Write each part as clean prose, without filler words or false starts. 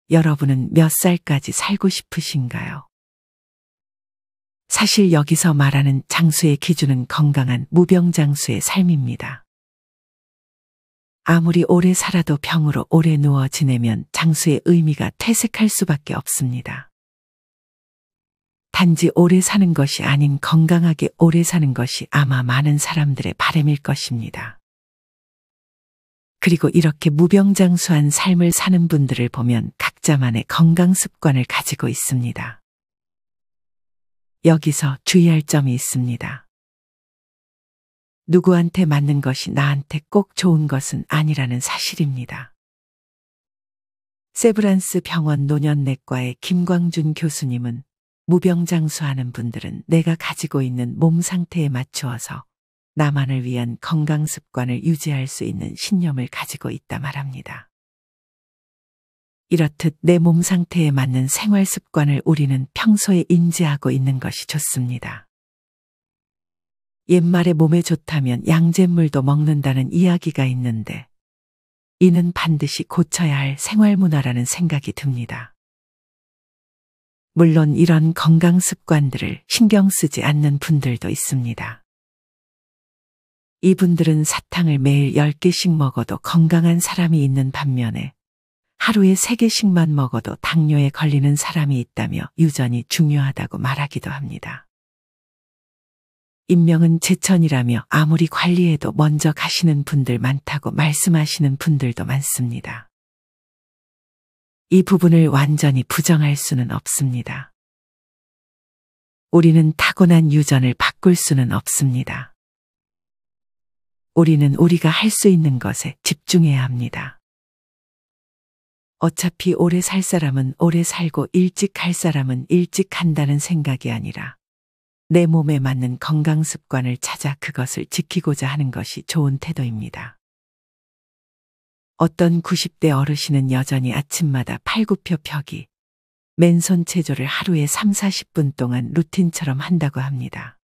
여러분은 몇 살까지 살고 싶으신가요? 사실 여기서 말하는 장수의 기준은 건강한 무병장수의 삶입니다. 아무리 오래 살아도 병으로 오래 누워 지내면 장수의 의미가 퇴색할 수밖에 없습니다. 단지 오래 사는 것이 아닌 건강하게 오래 사는 것이 아마 많은 사람들의 바람일 것입니다. 그리고 이렇게 무병장수한 삶을 사는 분들을 보면 각자만의 건강 습관을 가지고 있습니다. 여기서 주의할 점이 있습니다. 누구한테 맞는 것이 나한테 꼭 좋은 것은 아니라는 사실입니다. 세브란스 병원 노년내과의 김광준 교수님은 무병장수하는 분들은 내가 가지고 있는 몸 상태에 맞추어서 나만을 위한 건강 습관을 유지할 수 있는 신념을 가지고 있다 말합니다. 이렇듯 내 몸 상태에 맞는 생활 습관을 우리는 평소에 인지하고 있는 것이 좋습니다. 옛말에 몸에 좋다면 양잿물도 먹는다는 이야기가 있는데 이는 반드시 고쳐야 할 생활 문화라는 생각이 듭니다. 물론 이런 건강 습관들을 신경 쓰지 않는 분들도 있습니다. 이분들은 사탕을 매일 10개씩 먹어도 건강한 사람이 있는 반면에 하루에 3개씩만 먹어도 당뇨에 걸리는 사람이 있다며 유전이 중요하다고 말하기도 합니다. 인명은 제천이라며 아무리 관리해도 먼저 가시는 분들 많다고 말씀하시는 분들도 많습니다. 이 부분을 완전히 부정할 수는 없습니다. 우리는 타고난 유전을 바꿀 수는 없습니다. 우리는 우리가 할 수 있는 것에 집중해야 합니다. 어차피 오래 살 사람은 오래 살고 일찍 갈 사람은 일찍 간다는 생각이 아니라 내 몸에 맞는 건강 습관을 찾아 그것을 지키고자 하는 것이 좋은 태도입니다. 어떤 90대 어르신은 여전히 아침마다 팔굽혀 펴기, 맨손 체조를 하루에 30-40분 동안 루틴처럼 한다고 합니다.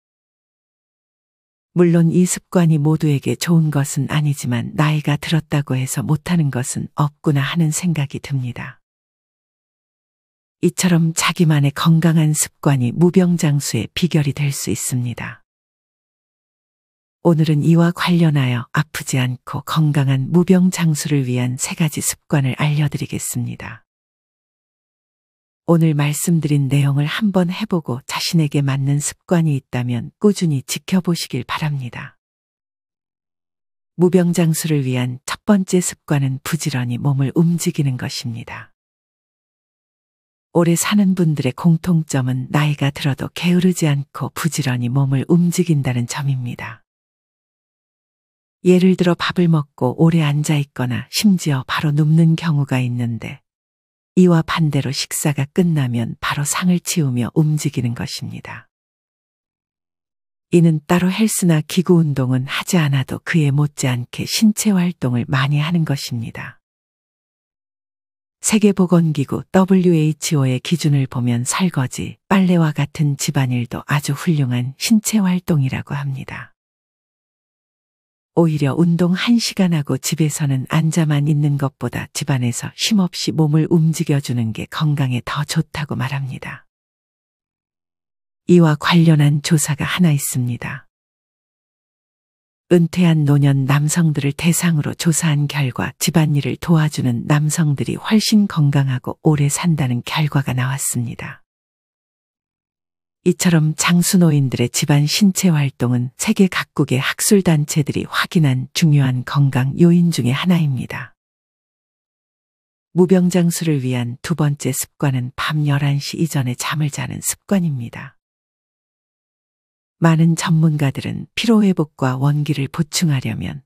물론 이 습관이 모두에게 좋은 것은 아니지만 나이가 들었다고 해서 못하는 것은 없구나 하는 생각이 듭니다. 이처럼 자기만의 건강한 습관이 무병장수의 비결이 될 수 있습니다. 오늘은 이와 관련하여 아프지 않고 건강한 무병장수를 위한 3가지 습관을 알려드리겠습니다. 오늘 말씀드린 내용을 한번 해보고 자신에게 맞는 습관이 있다면 꾸준히 지켜보시길 바랍니다. 무병장수를 위한 첫 번째 습관은 부지런히 몸을 움직이는 것입니다. 오래 사는 분들의 공통점은 나이가 들어도 게으르지 않고 부지런히 몸을 움직인다는 점입니다. 예를 들어 밥을 먹고 오래 앉아 있거나 심지어 바로 눕는 경우가 있는데 이와 반대로 식사가 끝나면 바로 상을 치우며 움직이는 것입니다. 이는 따로 헬스나 기구 운동은 하지 않아도 그에 못지않게 신체 활동을 많이 하는 것입니다. 세계보건기구 WHO의 기준을 보면 설거지, 빨래와 같은 집안일도 아주 훌륭한 신체 활동이라고 합니다. 오히려 운동 1시간 하고 집에서는 앉아만 있는 것보다 집안에서 쉼없이 몸을 움직여주는 게 건강에 더 좋다고 말합니다. 이와 관련한 조사가 하나 있습니다. 은퇴한 노년 남성들을 대상으로 조사한 결과 집안일을 도와주는 남성들이 훨씬 건강하고 오래 산다는 결과가 나왔습니다. 이처럼 장수노인들의 집안 신체 활동은 세계 각국의 학술단체들이 확인한 중요한 건강 요인 중의 하나입니다. 무병장수를 위한 2번째 습관은 밤 11시 이전에 잠을 자는 습관입니다. 많은 전문가들은 피로회복과 원기를 보충하려면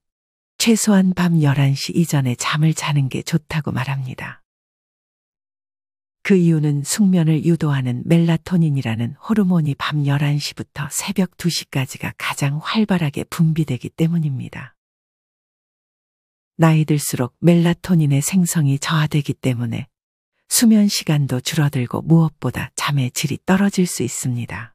최소한 밤 11시 이전에 잠을 자는 게 좋다고 말합니다. 그 이유는 숙면을 유도하는 멜라토닌이라는 호르몬이 밤 11시부터 새벽 2시까지가 가장 활발하게 분비되기 때문입니다. 나이 들수록 멜라토닌의 생성이 저하되기 때문에 수면 시간도 줄어들고 무엇보다 잠의 질이 떨어질 수 있습니다.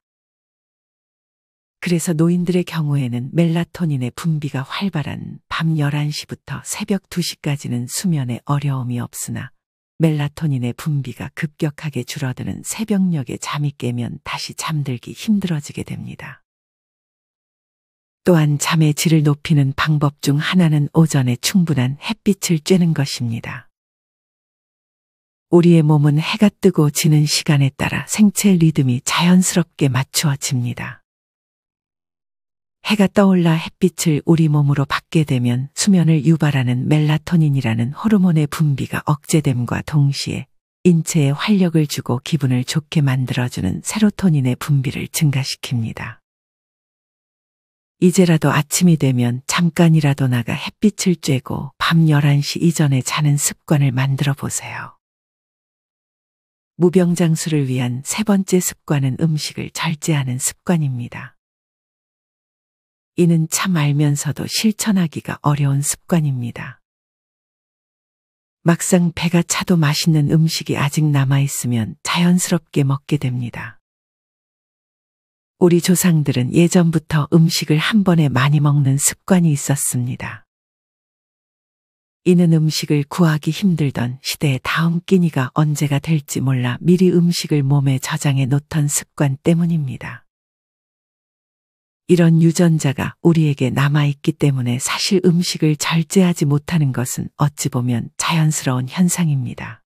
그래서 노인들의 경우에는 멜라토닌의 분비가 활발한 밤 11시부터 새벽 2시까지는 수면에 어려움이 없으나 멜라토닌의 분비가 급격하게 줄어드는 새벽녘에 잠이 깨면 다시 잠들기 힘들어지게 됩니다. 또한 잠의 질을 높이는 방법 중 하나는 오전에 충분한 햇빛을 쬐는 것입니다. 우리의 몸은 해가 뜨고 지는 시간에 따라 생체 리듬이 자연스럽게 맞추어집니다. 해가 떠올라 햇빛을 우리 몸으로 받게 되면 수면을 유발하는 멜라토닌이라는 호르몬의 분비가 억제됨과 동시에 인체에 활력을 주고 기분을 좋게 만들어주는 세로토닌의 분비를 증가시킵니다. 이제라도 아침이 되면 잠깐이라도 나가 햇빛을 쬐고 밤 11시 이전에 자는 습관을 만들어 보세요. 무병장수를 위한 세 번째 습관은 음식을 절제하는 습관입니다. 이는 참 알면서도 실천하기가 어려운 습관입니다. 막상 배가 차도 맛있는 음식이 아직 남아있으면 자연스럽게 먹게 됩니다. 우리 조상들은 예전부터 음식을 한 번에 많이 먹는 습관이 있었습니다. 이는 음식을 구하기 힘들던 시대의 다음 끼니가 언제가 될지 몰라 미리 음식을 몸에 저장해 놓던 습관 때문입니다. 이런 유전자가 우리에게 남아있기 때문에 사실 음식을 절제하지 못하는 것은 어찌 보면 자연스러운 현상입니다.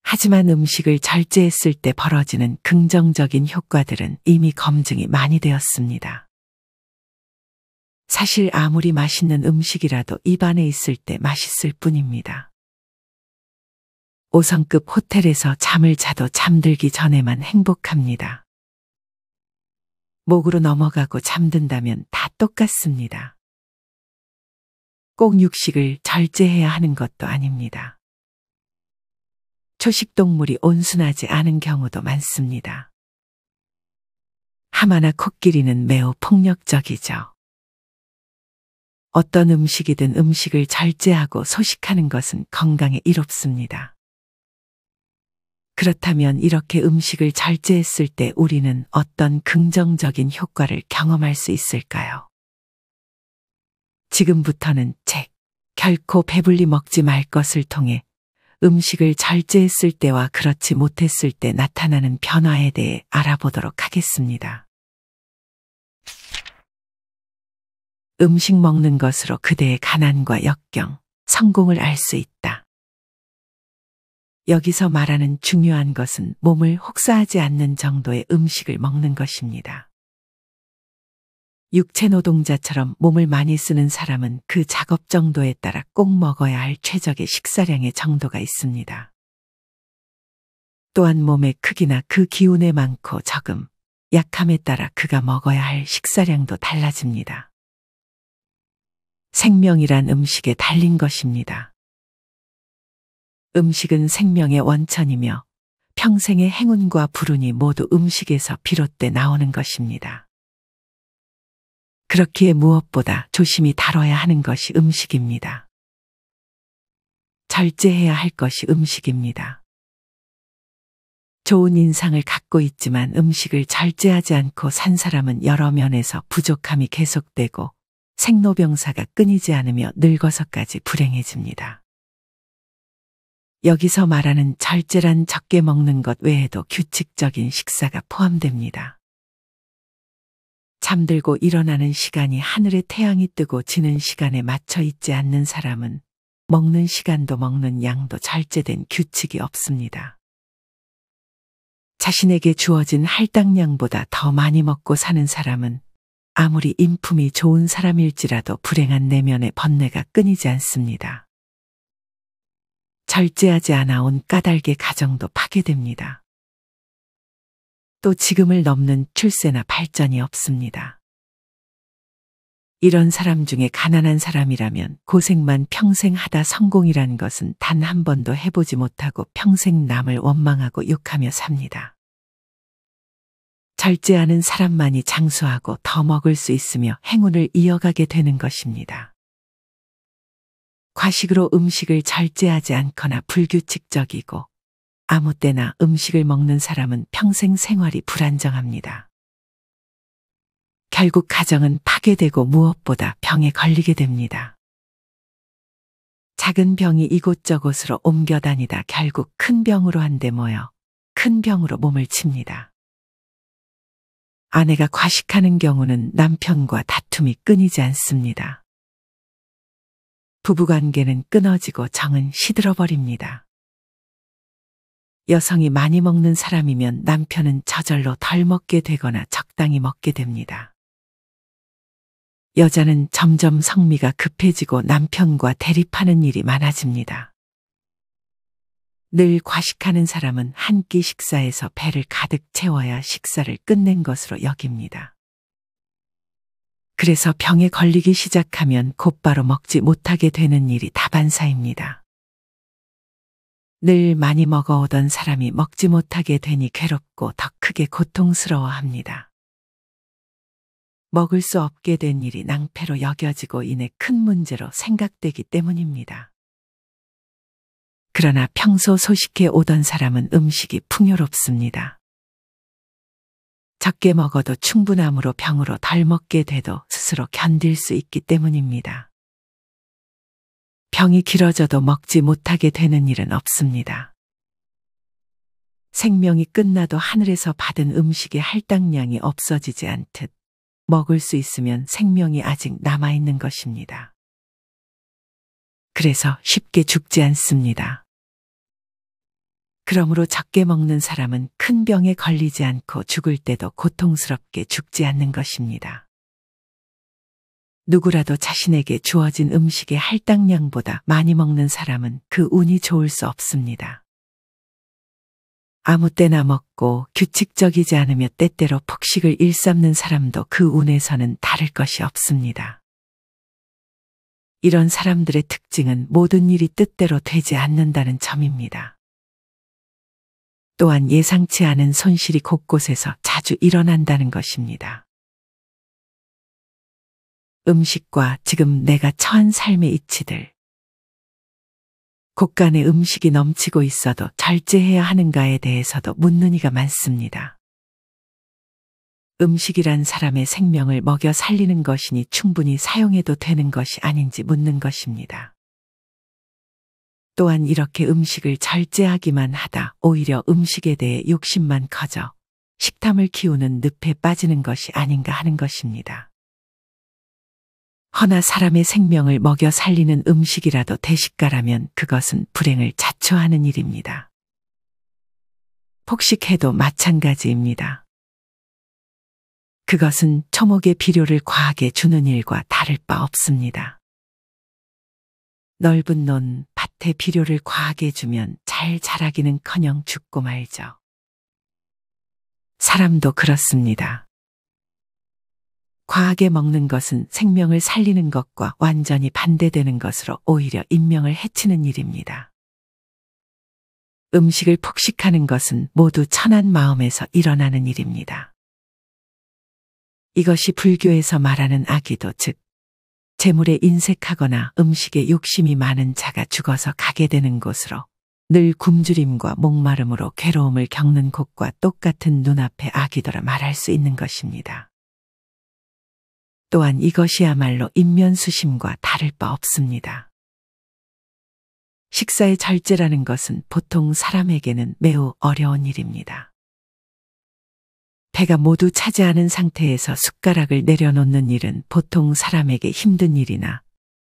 하지만 음식을 절제했을 때 벌어지는 긍정적인 효과들은 이미 검증이 많이 되었습니다. 사실 아무리 맛있는 음식이라도 입안에 있을 때 맛있을 뿐입니다. 5성급 호텔에서 잠을 자도 잠들기 전에만 행복합니다. 목으로 넘어가고 잠든다면 다 똑같습니다. 꼭 육식을 절제해야 하는 것도 아닙니다. 초식동물이 온순하지 않은 경우도 많습니다. 하마나 코끼리는 매우 폭력적이죠. 어떤 음식이든 음식을 절제하고 소식하는 것은 건강에 이롭습니다. 그렇다면 이렇게 음식을 절제했을 때 우리는 어떤 긍정적인 효과를 경험할 수 있을까요? 지금부터는 결코 배불리 먹지 말 것을 통해 음식을 절제했을 때와 그렇지 못했을 때 나타나는 변화에 대해 알아보도록 하겠습니다. 음식 먹는 것으로 그대의 가난과 역경, 성공을 알 수 있다. 여기서 말하는 중요한 것은 몸을 혹사하지 않는 정도의 음식을 먹는 것입니다. 육체 노동자처럼 몸을 많이 쓰는 사람은 그 작업 정도에 따라 꼭 먹어야 할 최적의 식사량의 정도가 있습니다. 또한 몸의 크기나 그 기운의 많고 적음, 약함에 따라 그가 먹어야 할 식사량도 달라집니다. 생명이란 음식에 달린 것입니다. 음식은 생명의 원천이며 평생의 행운과 불운이 모두 음식에서 비롯돼 나오는 것입니다. 그렇기에 무엇보다 조심히 다뤄야 하는 것이 음식입니다. 절제해야 할 것이 음식입니다. 좋은 인상을 갖고 있지만 음식을 절제하지 않고 산 사람은 여러 면에서 부족함이 계속되고 생로병사가 끊이지 않으며 늙어서까지 불행해집니다. 여기서 말하는 절제란 적게 먹는 것 외에도 규칙적인 식사가 포함됩니다. 잠들고 일어나는 시간이 하늘에 태양이 뜨고 지는 시간에 맞춰 있지 않는 사람은 먹는 시간도 먹는 양도 절제된 규칙이 없습니다. 자신에게 주어진 할당량보다 더 많이 먹고 사는 사람은 아무리 인품이 좋은 사람일지라도 불행한 내면의 번뇌가 끊이지 않습니다. 절제하지 않아 온 까닭의 가정도 파괴됩니다. 또 지금을 넘는 출세나 발전이 없습니다. 이런 사람 중에 가난한 사람이라면 고생만 평생 하다 성공이란 것은 단 한 번도 해보지 못하고 평생 남을 원망하고 욕하며 삽니다. 절제하는 사람만이 장수하고 더 먹을 수 있으며 행운을 이어가게 되는 것입니다. 과식으로 음식을 절제하지 않거나 불규칙적이고 아무 때나 음식을 먹는 사람은 평생 생활이 불안정합니다. 결국 가정은 파괴되고 무엇보다 병에 걸리게 됩니다. 작은 병이 이곳저곳으로 옮겨 다니다 결국 큰 병으로 한데 모여 큰 병으로 몸을 칩니다. 아내가 과식하는 경우는 남편과 다툼이 끊이지 않습니다. 부부관계는 끊어지고 정은 시들어버립니다. 여성이 많이 먹는 사람이면 남편은 저절로 덜 먹게 되거나 적당히 먹게 됩니다. 여자는 점점 성미가 급해지고 남편과 대립하는 일이 많아집니다. 늘 과식하는 사람은 한 끼 식사에서 배를 가득 채워야 식사를 끝낸 것으로 여깁니다. 그래서 병에 걸리기 시작하면 곧바로 먹지 못하게 되는 일이 다반사입니다. 늘 많이 먹어오던 사람이 먹지 못하게 되니 괴롭고 더 크게 고통스러워합니다. 먹을 수 없게 된 일이 낭패로 여겨지고 이내 큰 문제로 생각되기 때문입니다. 그러나 평소 소식해 오던 사람은 음식이 풍요롭습니다. 적게 먹어도 충분함으로 병으로 덜 먹게 돼도 스스로 견딜 수 있기 때문입니다. 병이 길어져도 먹지 못하게 되는 일은 없습니다. 생명이 끝나도 하늘에서 받은 음식의 할당량이 없어지지 않듯 먹을 수 있으면 생명이 아직 남아있는 것입니다. 그래서 쉽게 죽지 않습니다. 그러므로 적게 먹는 사람은 큰 병에 걸리지 않고 죽을 때도 고통스럽게 죽지 않는 것입니다. 누구라도 자신에게 주어진 음식의 할당량보다 많이 먹는 사람은 그 운이 좋을 수 없습니다. 아무 때나 먹고 규칙적이지 않으며 때때로 폭식을 일삼는 사람도 그 운에서는 다를 것이 없습니다. 이런 사람들의 특징은 모든 일이 뜻대로 되지 않는다는 점입니다. 또한 예상치 않은 손실이 곳곳에서 자주 일어난다는 것입니다. 음식과 지금 내가 처한 삶의 이치들. 곳간에 음식이 넘치고 있어도 절제해야 하는가에 대해서도 묻는 이가 많습니다. 음식이란 사람의 생명을 먹여 살리는 것이니 충분히 사용해도 되는 것이 아닌지 묻는 것입니다. 또한 이렇게 음식을 절제하기만 하다 오히려 음식에 대해 욕심만 커져 식탐을 키우는 늪에 빠지는 것이 아닌가 하는 것입니다. 허나 사람의 생명을 먹여 살리는 음식이라도 대식가라면 그것은 불행을 자초하는 일입니다. 폭식해도 마찬가지입니다. 그것은 초목의 비료를 과하게 주는 일과 다를 바 없습니다. 넓은 논, 밭에 비료를 과하게 주면 잘 자라기는커녕 죽고 말죠. 사람도 그렇습니다. 과하게 먹는 것은 생명을 살리는 것과 완전히 반대되는 것으로 오히려 인명을 해치는 일입니다. 음식을 폭식하는 것은 모두 천한 마음에서 일어나는 일입니다. 이것이 불교에서 말하는 악의도 즉 재물에 인색하거나 음식에 욕심이 많은 자가 죽어서 가게 되는 곳으로 늘 굶주림과 목마름으로 괴로움을 겪는 곳과 똑같은 눈앞의 악이더라 말할 수 있는 것입니다. 또한 이것이야말로 인면수심과 다를 바 없습니다. 식사의 절제라는 것은 보통 사람에게는 매우 어려운 일입니다. 배가 모두 차지하는 상태에서 숟가락을 내려놓는 일은 보통 사람에게 힘든 일이나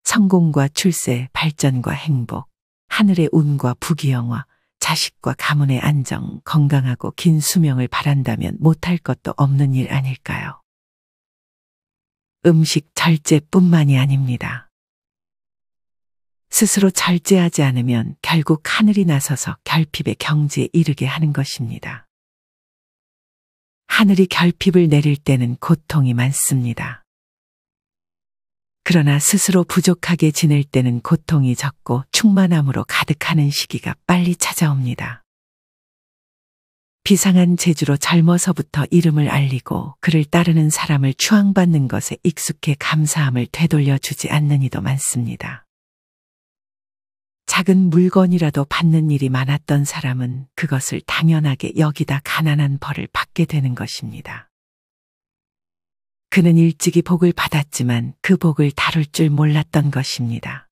성공과 출세, 발전과 행복, 하늘의 운과 부귀영화, 자식과 가문의 안정, 건강하고 긴 수명을 바란다면 못할 것도 없는 일 아닐까요? 음식 절제뿐만이 아닙니다. 스스로 절제하지 않으면 결국 하늘이 나서서 결핍의 경지에 이르게 하는 것입니다. 하늘이 결핍을 내릴 때는 고통이 많습니다. 그러나 스스로 부족하게 지낼 때는 고통이 적고 충만함으로 가득하는 시기가 빨리 찾아옵니다. 비상한 재주로 젊어서부터 이름을 알리고 그를 따르는 사람을 추앙받는 것에 익숙해 감사함을 되돌려주지 않는 이도 많습니다. 작은 물건이라도 받는 일이 많았던 사람은 그것을 당연하게 여기다 가난한 벌을 받게 되는 것입니다. 그는 일찍이 복을 받았지만 그 복을 다룰 줄 몰랐던 것입니다.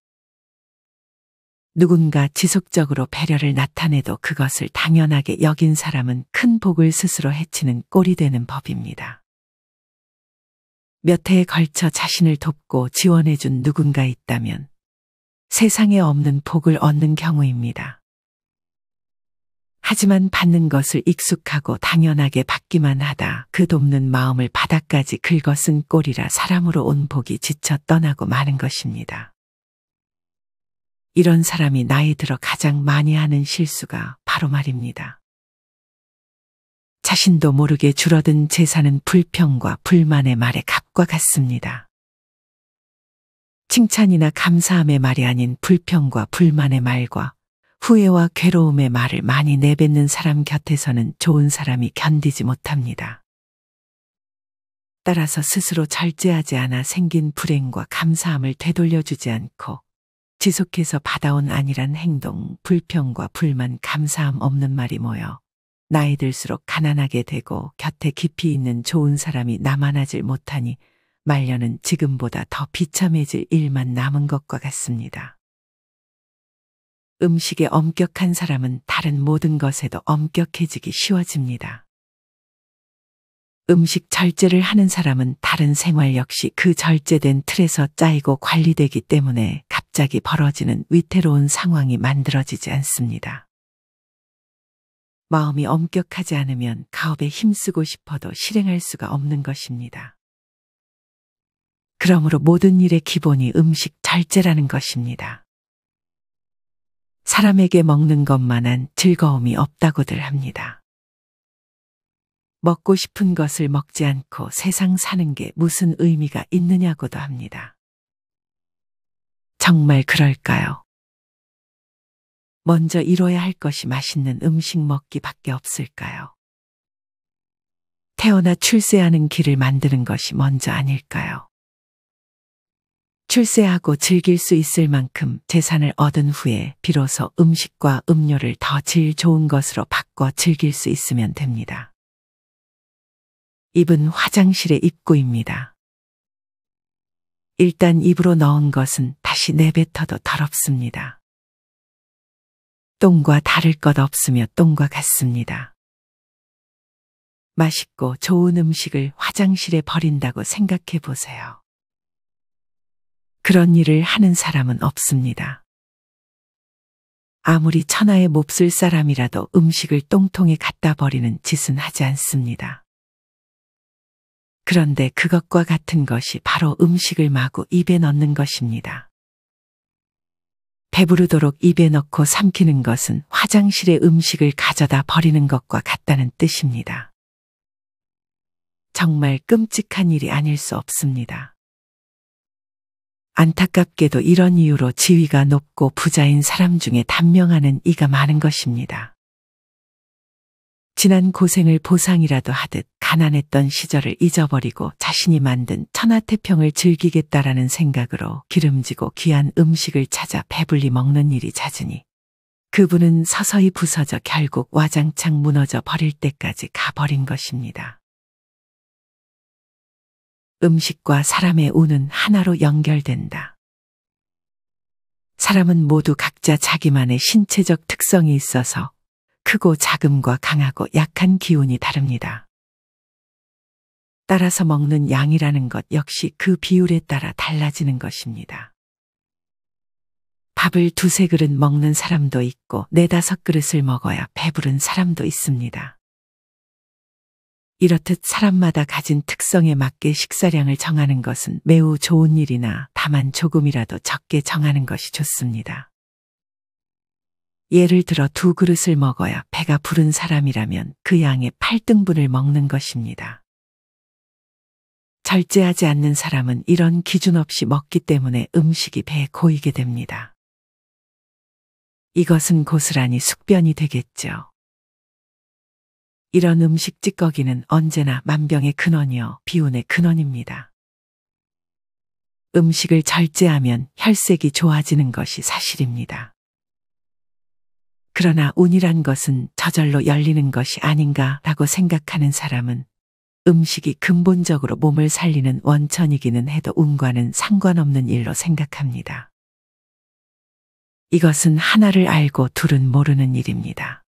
누군가 지속적으로 배려를 나타내도 그것을 당연하게 여긴 사람은 큰 복을 스스로 해치는 꼴이 되는 법입니다. 몇 해에 걸쳐 자신을 돕고 지원해준 누군가 있다면 세상에 없는 복을 얻는 경우입니다. 하지만 받는 것을 익숙하고 당연하게 받기만 하다 그 돕는 마음을 바닥까지 긁어 쓴 꼴이라 사람으로 온 복이 지쳐 떠나고 마는 것입니다. 이런 사람이 나이 들어 가장 많이 하는 실수가 바로 말입니다. 자신도 모르게 줄어든 재산은 불평과 불만의 말의 값과 같습니다. 칭찬이나 감사함의 말이 아닌 불평과 불만의 말과 후회와 괴로움의 말을 많이 내뱉는 사람 곁에서는 좋은 사람이 견디지 못합니다. 따라서 스스로 절제하지 않아 생긴 불행과 감사함을 되돌려주지 않고 지속해서 받아온 안일한 행동, 불평과 불만, 감사함 없는 말이 모여 나이 들수록 가난하게 되고 곁에 깊이 있는 좋은 사람이 남아나질 못하니 말년은 지금보다 더 비참해질 일만 남은 것과 같습니다. 음식에 엄격한 사람은 다른 모든 것에도 엄격해지기 쉬워집니다. 음식 절제를 하는 사람은 다른 생활 역시 그 절제된 틀에서 짜이고 관리되기 때문에 갑자기 벌어지는 위태로운 상황이 만들어지지 않습니다. 마음이 엄격하지 않으면 가업에 힘쓰고 싶어도 실행할 수가 없는 것입니다. 그러므로 모든 일의 기본이 음식 절제라는 것입니다. 사람에게 먹는 것만한 즐거움이 없다고들 합니다. 먹고 싶은 것을 먹지 않고 세상 사는 게 무슨 의미가 있느냐고도 합니다. 정말 그럴까요? 먼저 이뤄야 할 것이 맛있는 음식 먹기밖에 없을까요? 태어나 출세하는 길을 만드는 것이 먼저 아닐까요? 출세하고 즐길 수 있을 만큼 재산을 얻은 후에 비로소 음식과 음료를 더 질 좋은 것으로 바꿔 즐길 수 있으면 됩니다. 입은 화장실의 입구입니다. 일단 입으로 넣은 것은 다시 내뱉어도 더럽습니다. 똥과 다를 것 없으며 똥과 같습니다. 맛있고 좋은 음식을 화장실에 버린다고 생각해 보세요. 그런 일을 하는 사람은 없습니다. 아무리 천하의 몹쓸 사람이라도 음식을 똥통에 갖다 버리는 짓은 하지 않습니다. 그런데 그것과 같은 것이 바로 음식을 마구 입에 넣는 것입니다. 배부르도록 입에 넣고 삼키는 것은 화장실에 음식을 가져다 버리는 것과 같다는 뜻입니다. 정말 끔찍한 일이 아닐 수 없습니다. 안타깝게도 이런 이유로 지위가 높고 부자인 사람 중에 단명하는 이가 많은 것입니다. 지난 고생을 보상이라도 하듯 가난했던 시절을 잊어버리고 자신이 만든 천하태평을 즐기겠다라는 생각으로 기름지고 귀한 음식을 찾아 배불리 먹는 일이 잦으니 그분은 서서히 부서져 결국 와장창 무너져 버릴 때까지 가버린 것입니다. 음식과 사람의 운은 하나로 연결된다. 사람은 모두 각자 자기만의 신체적 특성이 있어서 크고 작음과 강하고 약한 기운이 다릅니다. 따라서 먹는 양이라는 것 역시 그 비율에 따라 달라지는 것입니다. 밥을 2-3 그릇 먹는 사람도 있고 4-5 그릇을 먹어야 배부른 사람도 있습니다. 이렇듯 사람마다 가진 특성에 맞게 식사량을 정하는 것은 매우 좋은 일이나 다만 조금이라도 적게 정하는 것이 좋습니다. 예를 들어 2 그릇을 먹어야 배가 부른 사람이라면 그 양의 8등분을 먹는 것입니다. 절제하지 않는 사람은 이런 기준 없이 먹기 때문에 음식이 배에 고이게 됩니다. 이것은 고스란히 숙변이 되겠죠. 이런 음식 찌꺼기는 언제나 만병의 근원이요 비운의 근원입니다. 음식을 절제하면 혈색이 좋아지는 것이 사실입니다. 그러나 운이란 것은 저절로 열리는 것이 아닌가라고 생각하는 사람은 음식이 근본적으로 몸을 살리는 원천이기는 해도 운과는 상관없는 일로 생각합니다. 이것은 하나를 알고 둘은 모르는 일입니다.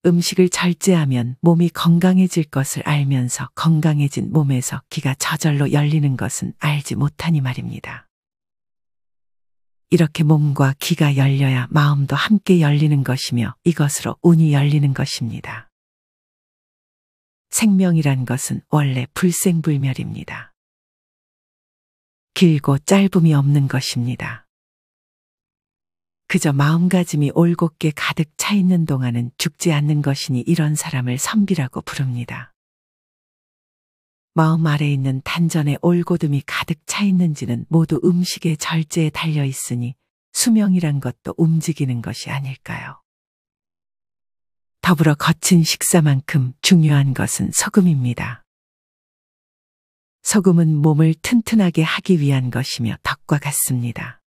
음식을 절제하면 몸이 건강해질 것을 알면서 건강해진 몸에서 기가 저절로 열리는 것은 알지 못하니 말입니다. 이렇게 몸과 기가 열려야 마음도 함께 열리는 것이며 이것으로 운이 열리는 것입니다. 생명이란 것은 원래 불생불멸입니다. 길고 짧음이 없는 것입니다. 그저 마음가짐이 올곧게 가득 차 있는 동안은 죽지 않는 것이니 이런 사람을 선비라고 부릅니다. 마음 아래 있는 단전에 올곧음이 가득 차 있는지는 모두 음식의 절제에 달려 있으니 수명이란 것도 움직이는 것이 아닐까요? 더불어 거친 식사만큼 중요한 것은 소금입니다. 소금은 몸을 튼튼하게 하기 위한 것이며 덕과 같습니다.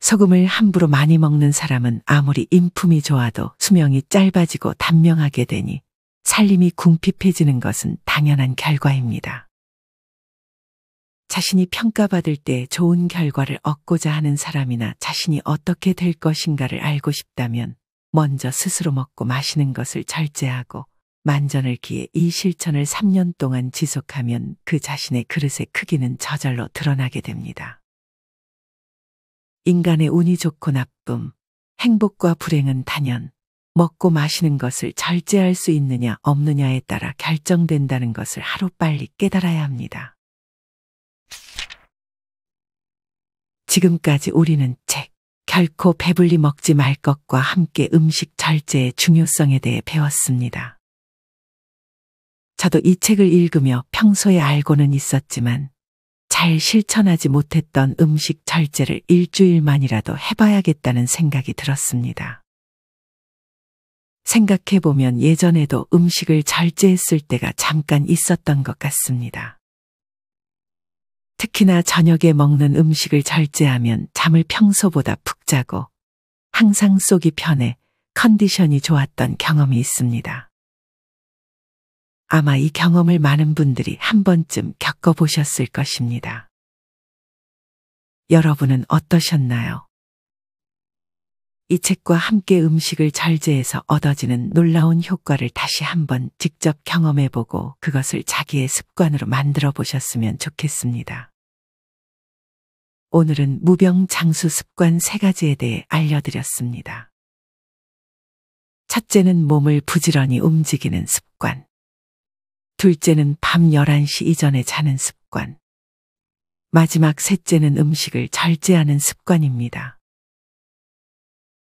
소금을 함부로 많이 먹는 사람은 아무리 인품이 좋아도 수명이 짧아지고 단명하게 되니 살림이 궁핍해지는 것은 당연한 결과입니다. 자신이 평가받을 때 좋은 결과를 얻고자 하는 사람이나 자신이 어떻게 될 것인가를 알고 싶다면 먼저 스스로 먹고 마시는 것을 절제하고 만전을 기해 이 실천을 3년 동안 지속하면 그 자신의 그릇의 크기는 저절로 드러나게 됩니다. 인간의 운이 좋고 나쁨, 행복과 불행은 단연 먹고 마시는 것을 절제할 수 있느냐 없느냐에 따라 결정된다는 것을 하루빨리 깨달아야 합니다. 지금까지 우리는 책, 결코 배불리 먹지 말 것과 함께 음식 절제의 중요성에 대해 배웠습니다. 저도 이 책을 읽으며 평소에 알고는 있었지만 잘 실천하지 못했던 음식 절제를 일주일만이라도 해봐야겠다는 생각이 들었습니다. 생각해보면 예전에도 음식을 절제했을 때가 잠깐 있었던 것 같습니다. 특히나 저녁에 먹는 음식을 절제하면 잠을 평소보다 푹 자고 항상 속이 편해 컨디션이 좋았던 경험이 있습니다. 아마 이 경험을 많은 분들이 한 번쯤 겪어보셨을 것입니다. 여러분은 어떠셨나요? 이 책과 함께 음식을 절제해서 얻어지는 놀라운 효과를 다시 한번 직접 경험해보고 그것을 자기의 습관으로 만들어 보셨으면 좋겠습니다. 오늘은 무병장수 습관 3가지에 대해 알려드렸습니다. 첫째는 몸을 부지런히 움직이는 습관. 둘째는 밤 11시 이전에 자는 습관. 마지막 셋째는 음식을 절제하는 습관입니다.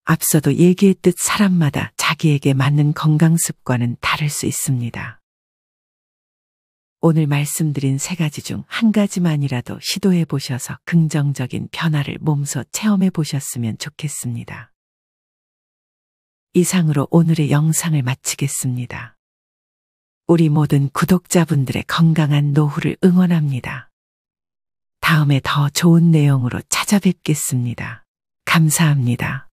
앞서도 얘기했듯 사람마다 자기에게 맞는 건강 습관은 다를 수 있습니다. 오늘 말씀드린 3가지 중 한 가지만이라도 시도해 보셔서 긍정적인 변화를 몸소 체험해 보셨으면 좋겠습니다. 이상으로 오늘의 영상을 마치겠습니다. 우리 모든 구독자분들의 건강한 노후를 응원합니다. 다음에 더 좋은 내용으로 찾아뵙겠습니다. 감사합니다.